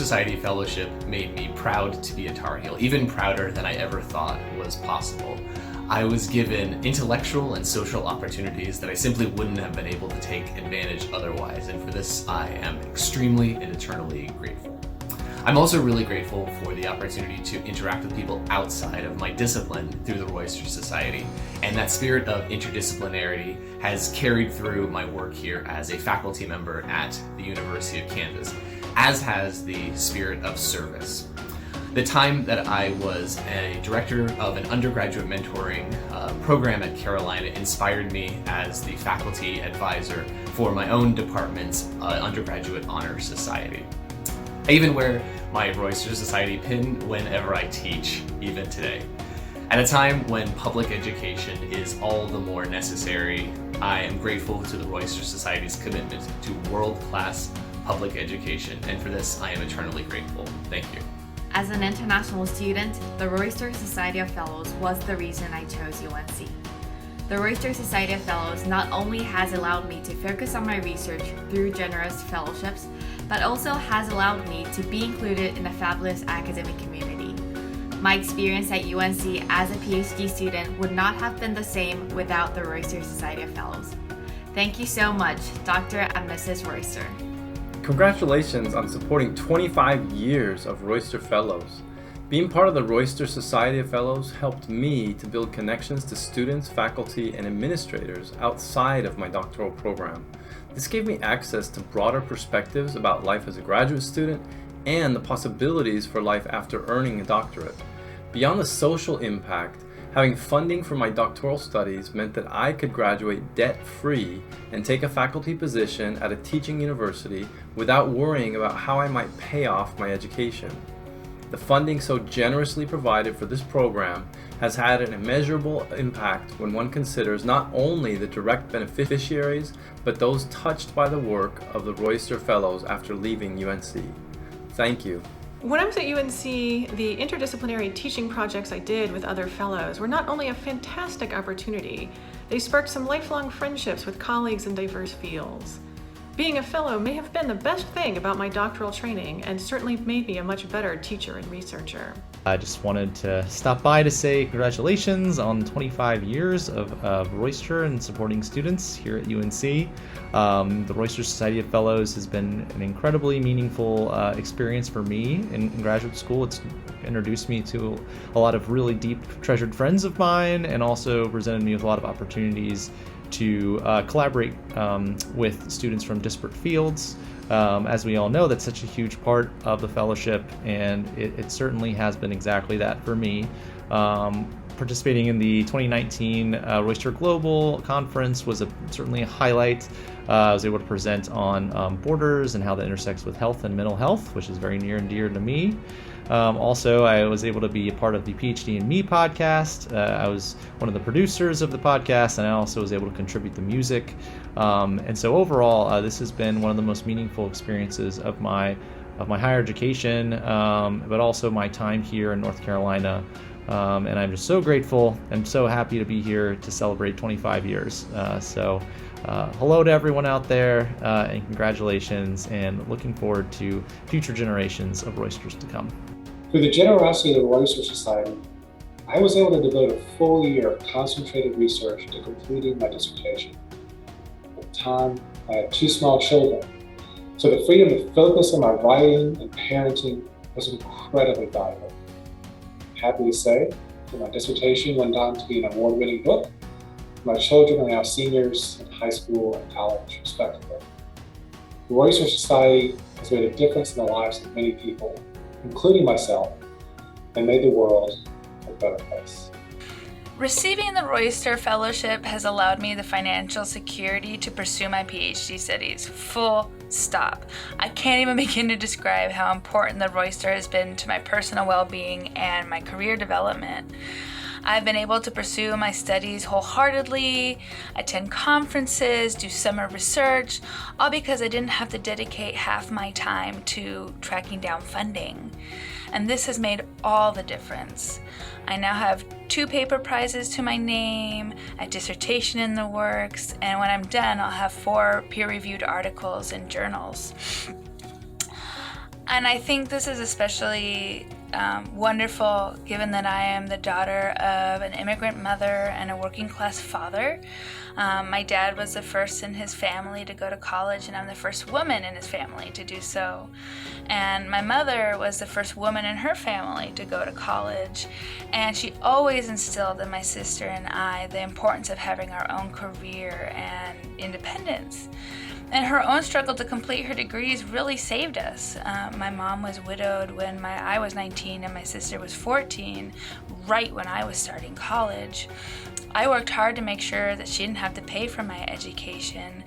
Society Fellowship made me proud to be a Tar Heel, even prouder than I ever thought was possible. I was given intellectual and social opportunities that I simply wouldn't have been able to take advantage otherwise, and for this I am extremely and eternally grateful. I'm also really grateful for the opportunity to interact with people outside of my discipline through the Royster Society, and that spirit of interdisciplinarity has carried through my work here as a faculty member at the University of Kansas, as has the spirit of service. The time that I was a director of an undergraduate mentoring program at Carolina inspired me as the faculty advisor for my own department's undergraduate honor society. I even wear my Royster Society pin whenever I teach, even today. At a time when public education is all the more necessary, I am grateful to the Royster Society's commitment to world-class public education, and for this I am eternally grateful. Thank you. As an international student, the Royster Society of Fellows was the reason I chose UNC. The Royster Society of Fellows not only has allowed me to focus on my research through generous fellowships, but also has allowed me to be included in a fabulous academic community. My experience at UNC as a PhD student would not have been the same without the Royster Society of Fellows. Thank you so much, Dr. and Mrs. Royster. Congratulations on supporting 25 years of Royster Fellows. Being part of the Royster Society of Fellows helped me to build connections to students, faculty, and administrators outside of my doctoral program. This gave me access to broader perspectives about life as a graduate student and the possibilities for life after earning a doctorate. Beyond the social impact, having funding for my doctoral studies meant that I could graduate debt-free and take a faculty position at a teaching university without worrying about how I might pay off my education. The funding so generously provided for this program has had an immeasurable impact when one considers not only the direct beneficiaries, but those touched by the work of the Royster Fellows after leaving UNC. Thank you. When I was at UNC, the interdisciplinary teaching projects I did with other fellows were not only a fantastic opportunity, they sparked some lifelong friendships with colleagues in diverse fields. Being a fellow may have been the best thing about my doctoral training and certainly made me a much better teacher and researcher. I just wanted to stop by to say congratulations on 25 years of Royster and supporting students here at UNC. The Royster Society of Fellows has been an incredibly meaningful experience for me in graduate school. It's introduced me to a lot of really deep, treasured friends of mine and also presented me with a lot of opportunities to collaborate with students from disparate fields. As we all know, that's such a huge part of the fellowship, and it certainly has been exactly that for me. Participating in the 2019 Royster Global Conference was certainly a highlight. I was able to present on borders and how that intersects with health and mental health, which is very near and dear to me. Also, I was able to be a part of the PhD in Me podcast. I was one of the producers of the podcast, and I also was able to contribute the music. And so overall, this has been one of the most meaningful experiences of my higher education, but also my time here in North Carolina. And I'm just so grateful and so happy to be here to celebrate 25 years. Hello to everyone out there, and congratulations, and looking forward to future generations of Roysters to come. Through the generosity of the Royster Society, I was able to devote a full year of concentrated research to completing my dissertation. At the time, I had 2 small children, so the freedom to focus on my writing and parenting was incredibly valuable. I'm happy to say that my dissertation went on to be an award-winning book. My children are now seniors in high school and college, respectively. The Royster Society has made a difference in the lives of many people, including myself, and made the world a better place. Receiving the Royster Fellowship has allowed me the financial security to pursue my PhD studies. Full stop. I can't even begin to describe how important the Royster has been to my personal well-being and my career development. I've been able to pursue my studies wholeheartedly, attend conferences, do summer research, all because I didn't have to dedicate half my time to tracking down funding. And this has made all the difference. I now have 2 paper prizes to my name, a dissertation in the works, and when I'm done, I'll have 4 peer-reviewed articles in journals. And I think this is especially wonderful given that I am the daughter of an immigrant mother and a working class father. My dad was the first in his family to go to college, and I'm the first woman in his family to do so. And my mother was the first woman in her family to go to college, and she always instilled in my sister and I the importance of having our own career and independence. And her own struggle to complete her degrees really saved us. My mom was widowed when I was 19 and my sister was 14, right when I was starting college. I worked hard to make sure that she didn't have to pay for my education.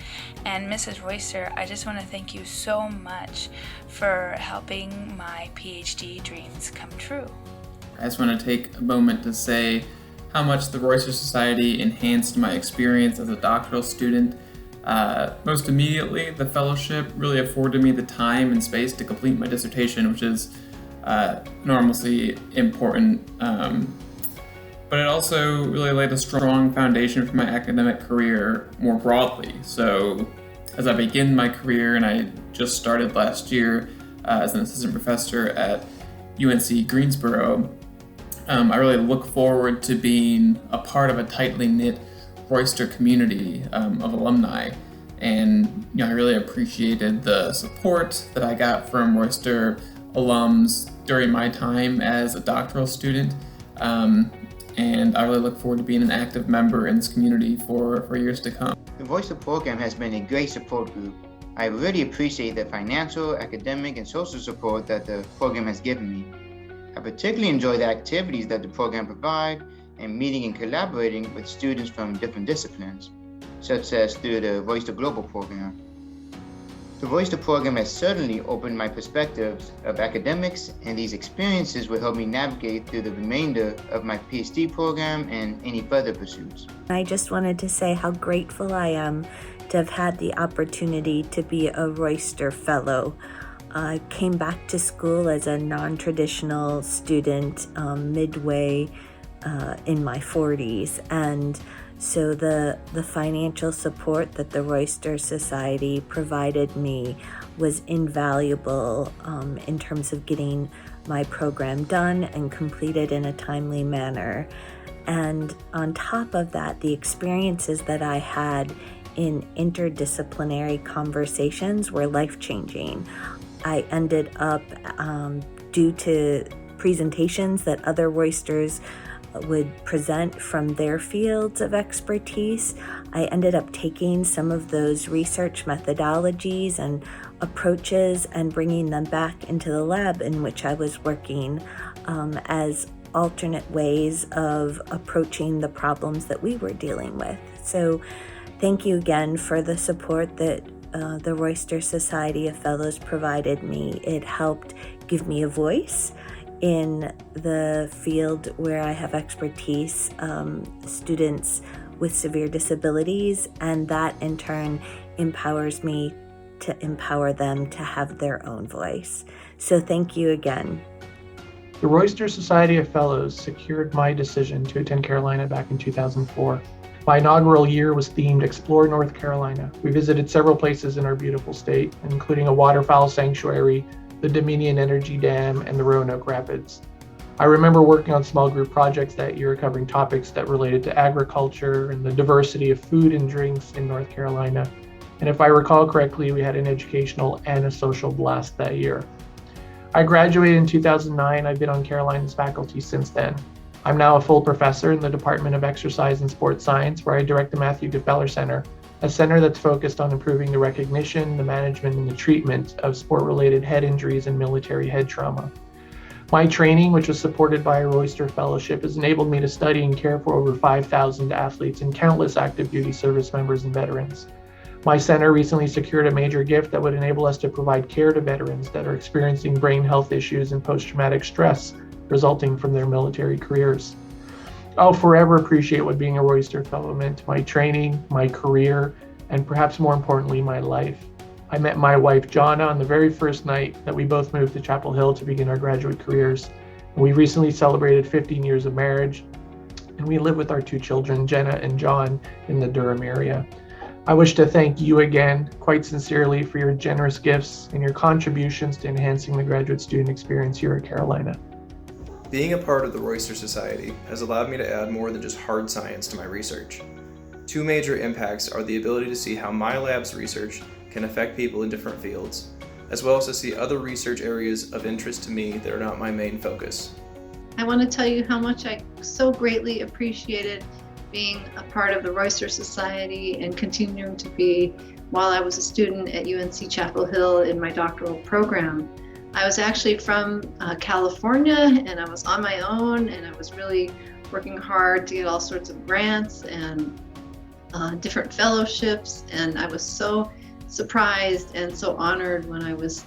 And Mrs. Royster, I just want to thank you so much for helping my PhD dreams come true. I just want to take a moment to say how much the Royster Society enhanced my experience as a doctoral student. Most immediately, the fellowship really afforded me the time and space to complete my dissertation, which is enormously important. But it also really laid a strong foundation for my academic career more broadly. So as I begin my career, and I just started last year as an assistant professor at UNC Greensboro, I really look forward to being a part of a tightly knit Royster community of alumni. And I really appreciated the support that I got from Royster alums during my time as a doctoral student. And I really look forward to being an active member in this community for years to come. The Royster program has been a great support group. I really appreciate the financial, academic, and social support that the program has given me. I particularly enjoy the activities that the program provides and meeting and collaborating with students from different disciplines, such as through the Royster Global program. The Royster program has certainly opened my perspectives of academics, and these experiences will help me navigate through the remainder of my PhD program and any further pursuits. I just wanted to say how grateful I am to have had the opportunity to be a Royster Fellow. I came back to school as a non-traditional student midway in my 40s, and so the financial support that the Royster Society provided me was invaluable in terms of getting my program done and completed in a timely manner. And on top of that, the experiences that I had in interdisciplinary conversations were life-changing. I ended up, due to presentations that other Roysters would present from their fields of expertise, I ended up taking some of those research methodologies and approaches and bringing them back into the lab in which I was working as alternate ways of approaching the problems that we were dealing with. So thank you again for the support that the Royster Society of Fellows provided me. It helped give me a voice in the field where I have expertise, students with severe disabilities, and that in turn empowers me to empower them to have their own voice. So thank you again. The Royster Society of Fellows secured my decision to attend Carolina back in 2004. My inaugural year was themed Explore North Carolina. We visited several places in our beautiful state, including a waterfowl sanctuary, the Dominion Energy Dam, and the Roanoke Rapids. I remember working on small group projects that year covering topics that related to agriculture and the diversity of food and drinks in North Carolina. And if I recall correctly, we had an educational and a social blast that year. I graduated in 2009. I've been on Carolina's faculty since then. I'm now a full professor in the Department of Exercise and Sports Science, where I direct the Matthew Gefeller Center, a center that's focused on improving the recognition, the management, and the treatment of sport-related head injuries and military head trauma. My training, which was supported by a Royster Fellowship, has enabled me to study and care for over 5,000 athletes and countless active duty service members and veterans. My center recently secured a major gift that would enable us to provide care to veterans that are experiencing brain health issues and post-traumatic stress resulting from their military careers. I'll forever appreciate what being a Royster Fellow meant to my training, my career, and perhaps more importantly, my life. I met my wife, Jonna, on the very first night that we both moved to Chapel Hill to begin our graduate careers. We recently celebrated 15 years of marriage, and we live with our two children, Jenna and John, in the Durham area. I wish to thank you again, quite sincerely, for your generous gifts and your contributions to enhancing the graduate student experience here at Carolina. Being a part of the Royster Society has allowed me to add more than just hard science to my research. Two major impacts are the ability to see how my lab's research can affect people in different fields, as well as to see other research areas of interest to me that are not my main focus. I want to tell you how much I so greatly appreciated being a part of the Royster Society and continuing to be while I was a student at UNC-Chapel Hill in my doctoral program. I was actually from California, and I was on my own, and I was really working hard to get all sorts of grants and different fellowships, and I was so surprised and so honored when I was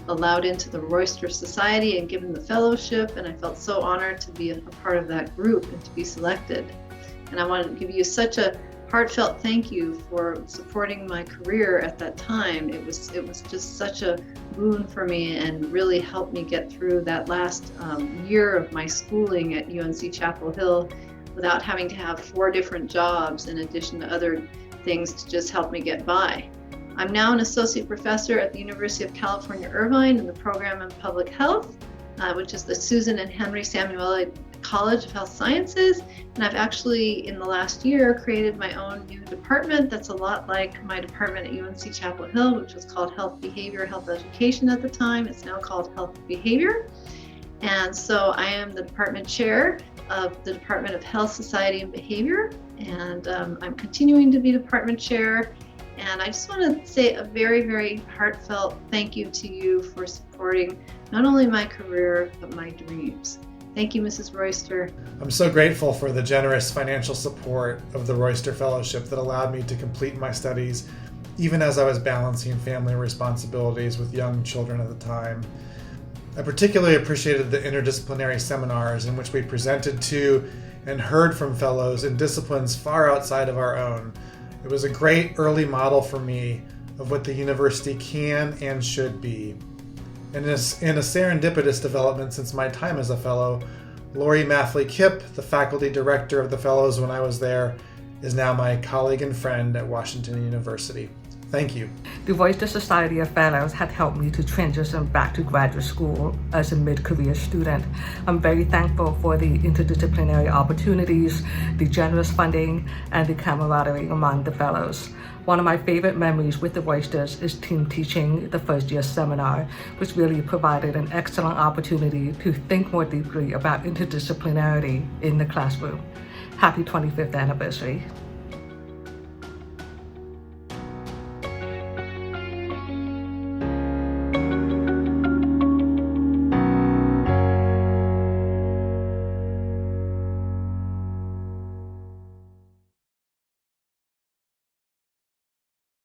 allowed into the Royster Society and given the fellowship, and I felt so honored to be a part of that group and to be selected. And I want to give you such a heartfelt thank you for supporting my career at that time. It was just such a boon for me and really helped me get through that last year of my schooling at UNC-Chapel Hill without having to have 4 different jobs in addition to other things to just help me get by. I'm now an associate professor at the University of California, Irvine in the program in public health, which is the Susan and Henry Samueli College of Health Sciences. And I've actually, in the last year, created my own new department that's a lot like my department at UNC-Chapel Hill, which was called Health Behavior, Health Education at the time. It's now called Health Behavior. And so I am the department chair of the Department of Health, Society, and Behavior. And I'm continuing to be department chair. And I just want to say a very, very heartfelt thank you to you for supporting not only my career, but my dreams. Thank you, Mrs. Royster. I'm so grateful for the generous financial support of the Royster Fellowship that allowed me to complete my studies, even as I was balancing family responsibilities with young children at the time. I particularly appreciated the interdisciplinary seminars in which we presented to and heard from fellows in disciplines far outside of our own. It was a great early model for me of what the university can and should be. And in a serendipitous development since my time as a fellow, Lori Mathley-Kipp, the faculty director of the fellows when I was there, is now my colleague and friend at Washington University. Thank you. The Royster Society of Fellows had helped me to transition back to graduate school as a mid-career student. I'm very thankful for the interdisciplinary opportunities, the generous funding, and the camaraderie among the fellows. One of my favorite memories with the Roysters is team teaching the first year seminar, which really provided an excellent opportunity to think more deeply about interdisciplinarity in the classroom. Happy 25th anniversary.